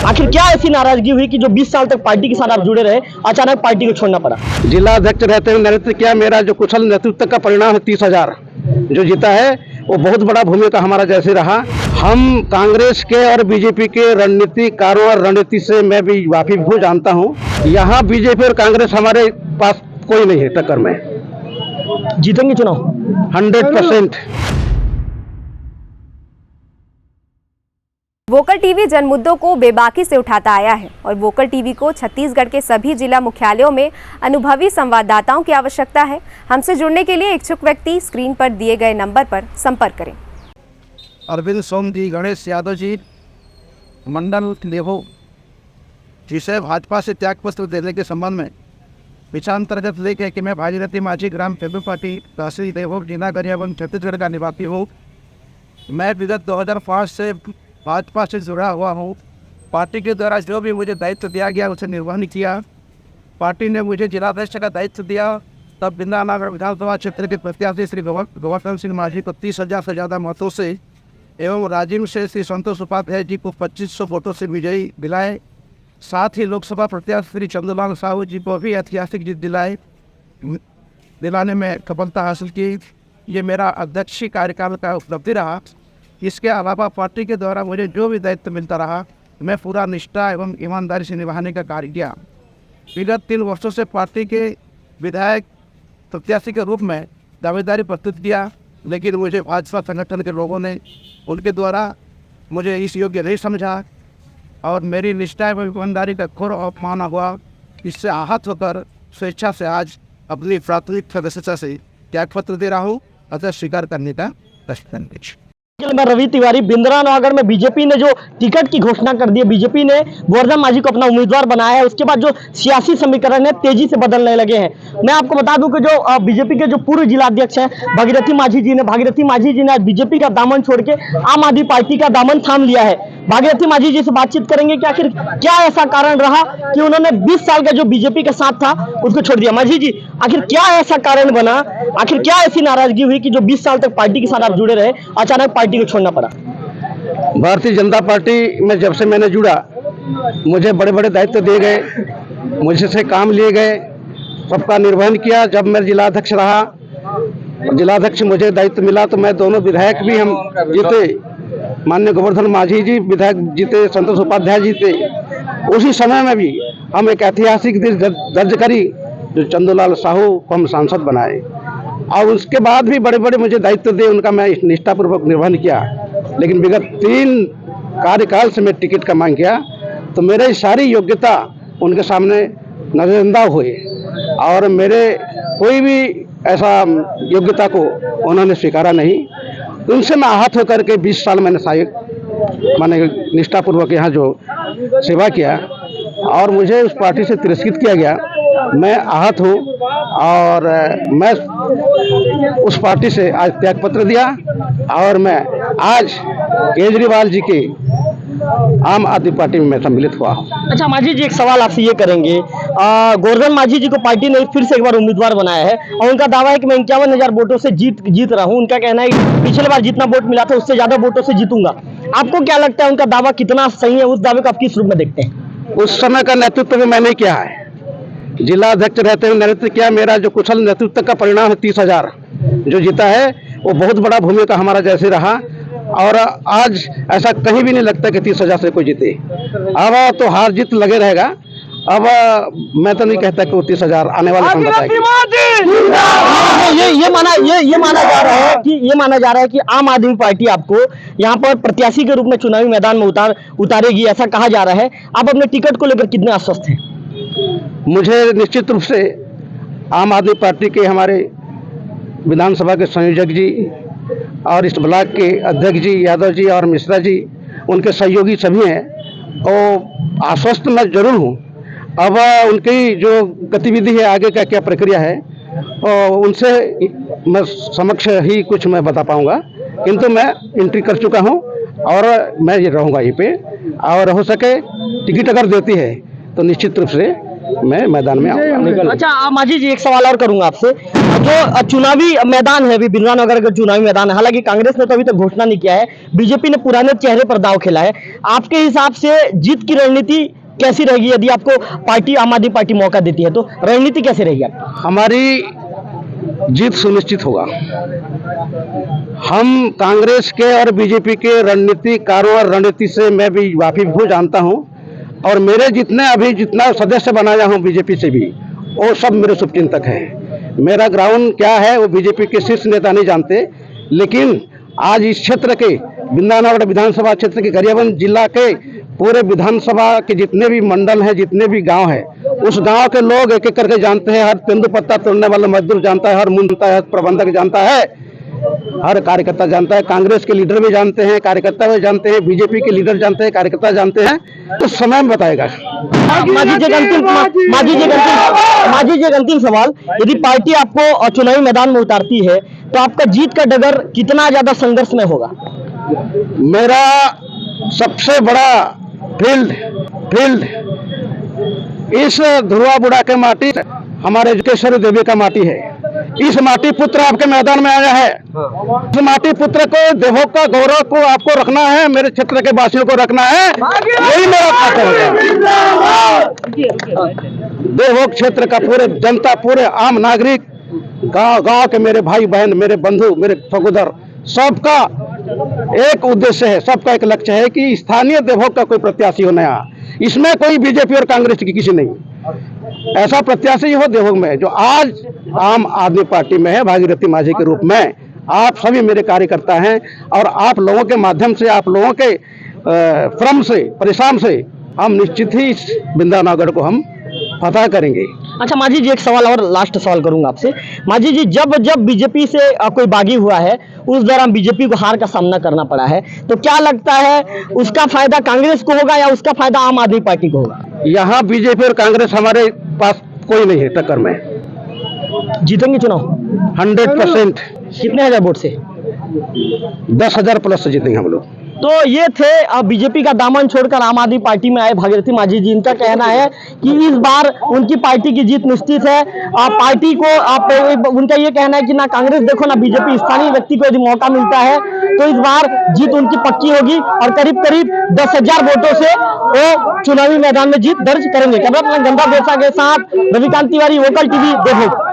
आखिर क्या ऐसी नाराजगी हुई कि जो 20 साल तक पार्टी के साथ आप जुड़े रहे, अचानक पार्टी को छोड़ना पड़ा? जिला अध्यक्ष रहते हुए नेतृत्व किया। मेरा जो कुशल नेतृत्व का परिणाम है 30,000 जो जीता है, वो बहुत बड़ा भूमिका हमारा जैसे रहा। हम कांग्रेस के और बीजेपी के रणनीतिकारों और रणनीति से मैं भी वाकिफ हूँ, जानता हूँ। यहाँ बीजेपी और कांग्रेस हमारे पास कोई नहीं है टक्कर में। जीतेंगे चुनाव 100%। वोकल टीवी जन मुद्दों को बेबाकी से उठाता आया है और वोकल टीवी को छत्तीसगढ़ के सभी जिला मुख्यालयों में अनुभवी संवाददाताओं की आवश्यकता है। हमसे जुड़ने के लिए इच्छुक व्यक्ति स्क्रीन पर दिए गए नंबर पर संपर्क करें। अरविंद सोम जी, गणेश यादव जी, मंडल देवो जिसे भाजपा से त्यागपत्र देने के संबंध में विचारांतर्गत लेके कि मैं भागीरथी माझी ग्राम फेबू पार्टी तहसील देवो जिला गरियाबंद छत्तीसगढ़ का निवासी हूँ। मैं विगत 2005 से भाजपा से जुड़ा हुआ हूँ। पार्टी के द्वारा जो भी मुझे दायित्व दिया गया उसे निर्वहन किया। पार्टी ने मुझे जिलाध्यक्ष का दायित्व दिया, तब बिंदानगर विधानसभा क्षेत्र के प्रत्याशी श्री गोवर्धन सिंह माझी को 30,000 से ज़्यादा मतों से एवं राजिम से श्री संतोष उपाध्याय जी को 2500 वोटों से विजयी दिलाए। साथ ही लोकसभा प्रत्याशी श्री चंद्रलाल साहू जी को भी ऐतिहासिक जीत दिलाने में सफलता हासिल की। ये मेरा अध्यक्षीय कार्यकाल का उपलब्धि रहा। इसके अलावा पार्टी के द्वारा मुझे जो भी दायित्व मिलता रहा, मैं पूरा निष्ठा एवं ईमानदारी से निभाने का कार्य किया। विगत 3 वर्षों से पार्टी के विधायक प्रत्याशी के रूप में दावेदारी प्रस्तुत किया, लेकिन मुझे भाजपा संगठन के लोगों ने उनके द्वारा मुझे इस योग्य नहीं समझा और मेरी निष्ठा एवं ईमानदारी का घोर अपमान हुआ। इससे आहत होकर स्वेच्छा से आज अपनी प्राथमिक सदस्यता से त्यागपत्र दे रहा हूँ, अतः स्वीकार करने का प्रश्न। मैं रवि तिवारी, बिंद्रानगर में बीजेपी ने जो टिकट की घोषणा कर दी है, बीजेपी ने गोवर्धन माझी को अपना उम्मीदवार बनाया है, उसके बाद जो सियासी समीकरण है तेजी से बदलने लगे हैं। मैं आपको बता दूं कि जो बीजेपी के जो पूर्व जिलाध्यक्ष हैं भागीरथी माझी जी ने आज बीजेपी का दामन छोड़ के आम आदमी पार्टी का दामन थाम लिया है। भागीरथी माझी जी से बातचीत करेंगे कि आखिर क्या ऐसा कारण रहा कि उन्होंने 20 साल का जो बीजेपी का साथ था उसको छोड़ दिया। माझी जी, आखिर क्या ऐसा कारण बना, आखिर क्या ऐसी नाराजगी हुई कि जो 20 साल तक पार्टी के साथ आप जुड़े रहे, अचानक पार्टी को छोड़ना पड़ा? भारतीय जनता पार्टी में जब से मैंने जुड़ा, मुझे बड़े बड़े दायित्व दिए गए, मुझसे काम लिए गए, सबका निर्वहन किया। जब मैं जिलाध्यक्ष रहा, जिलाध्यक्ष मुझे दायित्व मिला तो मैं दोनों विधायक भी हम जीते। माननीय गोवर्धन माझी जी विधायक जीते, संतोष उपाध्याय जीते। उसी समय में भी हम एक ऐतिहासिक दर्ज करी, जो चंद्रलाल साहू को हम सांसद बनाए और उसके बाद भी बड़े बड़े मुझे दायित्व दिए, उनका मैं निष्ठापूर्वक निर्वहन किया। लेकिन विगत 3 कार्यकाल से मैं टिकट का मांग किया तो मेरी सारी योग्यता उनके सामने नजरअंदाज हुई और मेरे कोई भी ऐसा योग्यता को उन्होंने स्वीकारा नहीं। उनसे मैं आहत होकर के 20 साल मैंने निष्ठापूर्वक यहाँ जो सेवा किया और मुझे उस पार्टी से तिरस्कृत किया गया। मैं आहत हूँ और मैं उस पार्टी से आज त्यागपत्र दिया और मैं आज केजरीवाल जी के आम आदमी पार्टी में मैं सम्मिलित हुआ हूँ। अच्छा माझी जी, एक सवाल आपसे ये करेंगे, गोवर्धन माझी जी को पार्टी ने फिर से एक बार उम्मीदवार बनाया है और उनका दावा है कि मैं 51,000 वोटों से जीत रहा हूँ। उनका कहना है कि पिछले बार जितना वोट मिला था उससे ज्यादा वोटों से जीतूंगा। आपको क्या लगता है उनका दावा कितना सही है? उस दावे को आप किस रूप में देखते हैं? उस समय का नेतृत्व भी मैंने किया है, जिला अध्यक्ष रहते हुए नेतृत्व किया। मेरा जो कुशल नेतृत्व का परिणाम है 30,000 जो जीता है, वो बहुत बड़ा भूमिका हमारा जैसे रहा और आज ऐसा कहीं भी नहीं लगता कि 30,000 से कोई जीते। अब तो हार जीत लगे रहेगा। अब मैं तो नहीं कहता कि वो 30,000 आने वाले समय बताएगी। ये माना जा रहा है कि आम आदमी पार्टी आपको यहाँ पर प्रत्याशी के रूप में चुनावी मैदान में उतारेगी, ऐसा कहा जा रहा है। आप अपने टिकट को लेकर कितने आश्वस्त हैं? मुझे निश्चित रूप से आम आदमी पार्टी के हमारे विधानसभा के संयोजक जी और इस ब्लॉक के अध्यक्ष जी यादव जी और मिश्रा जी, उनके सहयोगी सभी हैं, और आश्वस्त मैं जरूर हूँ। अब उनकी जो गतिविधि है, आगे का क्या प्रक्रिया है, और उनसे मैं समक्ष ही कुछ मैं बता पाऊँगा, किंतु मैं एंट्री कर चुका हूँ और मैं ये रहूँगा यहीं पे। और हो सके टिकट अगर देती है तो निश्चित रूप से मैं मैदान में आऊंगा। अच्छा माजी जी, एक सवाल और करूंगा आपसे। जो चुनावी मैदान है, अभी बिंद्रानगर का चुनावी मैदान है, हालांकि कांग्रेस ने तो अभी तक घोषणा नहीं किया है, बीजेपी ने पुराने चेहरे पर दांव खेला है। आपके हिसाब से जीत की रणनीति कैसी रहेगी यदि आपको पार्टी आम आदमी पार्टी मौका देती है, तो रणनीति कैसे रहेगी आपकी? हमारी जीत सुनिश्चित होगा। हम कांग्रेस के और बीजेपी के रणनीतिकारों और रणनीति से मैं भी वाकिफ हूँ, जानता हूँ, और मेरे जितना सदस्य बनाया हूँ बीजेपी से भी, वो सब मेरे शुभचिंतक हैं। मेरा ग्राउंड क्या है वो बीजेपी के शीर्ष नेता नहीं जानते, लेकिन आज इस क्षेत्र के बिंद्रानगर विधानसभा क्षेत्र के गरियाबंद जिला के पूरे विधानसभा के जितने भी मंडल हैं, जितने भी गांव हैं, उस गांव के लोग एक एक करके जानते हैं। हर तेंदुपत्ता तोड़ने वाला मजदूर जानता है, हर मुंह जानता है, हर प्रबंधक जानता है, हर कार्यकर्ता जानता है। कांग्रेस के लीडर भी जानते हैं, कार्यकर्ता भी जानते हैं, बीजेपी के लीडर जानते हैं, कार्यकर्ता जानते हैं। तो समय में बताएगा। माजी जी एक अंतिम सवाल, यदि पार्टी आपको चुनावी मैदान में उतारती है तो आपका जीत का डगर कितना ज्यादा संघर्ष में होगा? मेरा सबसे बड़ा फील्ड इस ध्रुवा बुढ़ा के माटी हमारे जोगेश्वरी देवी का माटी है। इस माटी पुत्र आपके मैदान में आया है। इस माटी पुत्र को, देवोग का गौरव को आपको रखना है, मेरे क्षेत्र के वासियों को रखना है, यही मेरा कर्तव्य है। देवोग क्षेत्र का पूरे जनता, पूरे आम नागरिक, गांव के मेरे भाई बहन, मेरे बंधु, मेरे सहोदर, सबका एक उद्देश्य है, सबका एक लक्ष्य है कि स्थानीय देवोग का कोई प्रत्याशी हो नया। इसमें कोई बीजेपी और कांग्रेस की किसी नहीं, ऐसा प्रत्याशी हो देवोग में जो आज आम आदमी पार्टी में है, भागीरथी माझी के रूप में। आप सभी मेरे कार्यकर्ता हैं और आप लोगों के माध्यम से, आप लोगों के श्रम से, परिश्रम से हम निश्चित ही इस बिंद्रानगर को हम फतह करेंगे। अच्छा माजी जी, एक सवाल और लास्ट सवाल करूंगा आपसे। माजी जी, जब बीजेपी से कोई बागी हुआ है, उस दौरान बीजेपी को हार का सामना करना पड़ा है, तो क्या लगता है उसका फायदा कांग्रेस को होगा या उसका फायदा आम आदमी पार्टी को होगा? यहाँ बीजेपी और कांग्रेस हमारे पास कोई नहीं है टक्कर में। जीतेंगे चुनाव 100%। कितने हजार वोट से? 10,000 प्लस से जीतेंगे हम लोग। तो ये थे बीजेपी का दामन छोड़कर आम आदमी पार्टी में आए भागीरथी माझी जी। इनका कहना है कि इस बार उनकी पार्टी की जीत निश्चित है। पार्टी को उनका ये कहना है कि ना कांग्रेस देखो ना बीजेपी, स्थानीय व्यक्ति को यदि मौका मिलता है तो इस बार जीत उनकी पक्की होगी और करीब 10,000 वोटों से वो चुनावी मैदान में जीत दर्ज करेंगे। कैमरा पर्सन गंगा बेसा के साथ रविकांत तिवारी, वोकल टीवी, देखो।